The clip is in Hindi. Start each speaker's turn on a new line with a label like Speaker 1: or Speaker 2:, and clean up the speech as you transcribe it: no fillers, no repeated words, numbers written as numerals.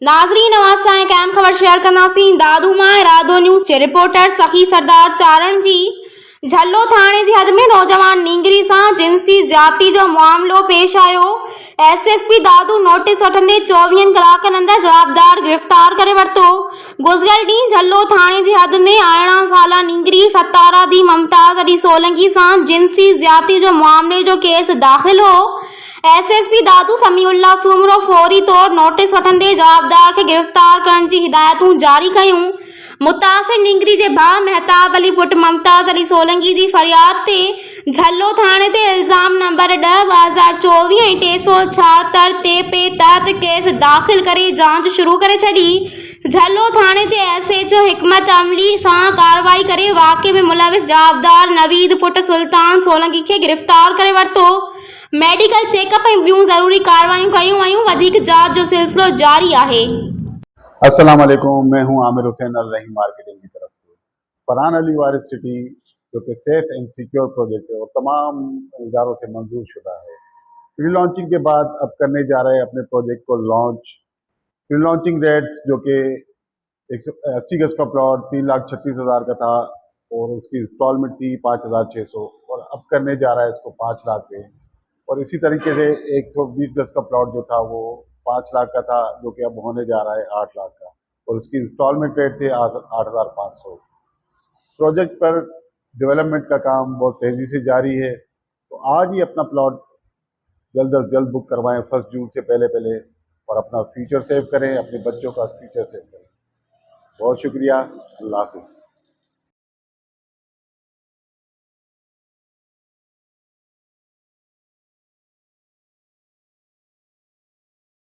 Speaker 1: नाज़रीन नवाज़ कैम ख़बर शेयर कंदासीं। दादूमा इरादो न्यूज़ जे रिपोर्टर सखी सरदार चारण जी झल्लो थाणे जी हद में नौजवान नींगरी सां जिनसी ज़्यादती जो मामलो पेश आयो। एसएसपी दादू नोटिस वठंदे 24 कलाकनि अंदर जवाबदार गिरफ़्तार करे वरितो। गुज़िरियल ॾींहुं झल्लो थाणे जी हद में 18 साला नींगरी सतारा दी ममताज़ अली सोलंकी सां जिनसी ज़्यादती जो मामले जो केस दाख़िल हो। एसएसपी दादू समीउल्लाह सूमरो फौरी तौर नोटिस वठंदे जवाबदार के गिरफ्तार करण जी हिदायतूं जारी कयूं। मुतासिर नींगरी जे भाउ महताब अली पुट ममताज अली सोलंकी जी फरियाद ते झल्लो थाणे ते इल्ज़ाम नंबर 10/2024 ऐं 376 ते तहत केस दाख़िल करे जांच शुरू करे छॾी। झल्लो थाणे जे एसएचओ हिकमत अमली सां कार्रवाई करे वाक़े में मुलविस जवाबदार नवीद पुट सुल्तान सोलंकी खे गिरफ़्तार करे वरितो। मेडिकल चेकअप ऐं ॿियूं ज़रूरी कार्रवाइयूं कयूं वयूं। वधीक जांच जो सिलसिलो जारी आहे।
Speaker 2: अस्सलाम वालेकुम, मैं हूं आमिर हुसैन अल रहीम मार्केटिंग की तरफ से। फरहान अली वारिस सिटी जो कि सेफ एंड सिक्योर प्रोजेक्ट है और तमाम इदारों से मंजूर शुदा है, प्री लॉन्चिंग के बाद अब करने जा रहे हैं अपने प्रोजेक्ट को लॉन्च। प्री लॉन्चिंग रेट्स जो कि 180 गज का प्लॉट 3,36,000 का था और उसकी इंस्टॉलमेंट थी 5,600 और अब करने जा रहा है इसको 5 लाख पे। और इसी तरीके से 120 गज का प्लॉट जो था वो 5 लाख का था जो कि अब होने जा रहा है 8 लाख का और उसकी इंस्टॉलमेंट रेट थे 8,500। प्रोजेक्ट पर डेवलपमेंट का काम बहुत तेज़ी से जारी है, तो आज ही अपना प्लॉट जल्द अज जल्द बुक करवाएं 1 जून से पहले और अपना फ्यूचर सेव करें, अपने बच्चों का फ्यूचर सेव करें। बहुत शुक्रिया। अल्लाह हाफिज़।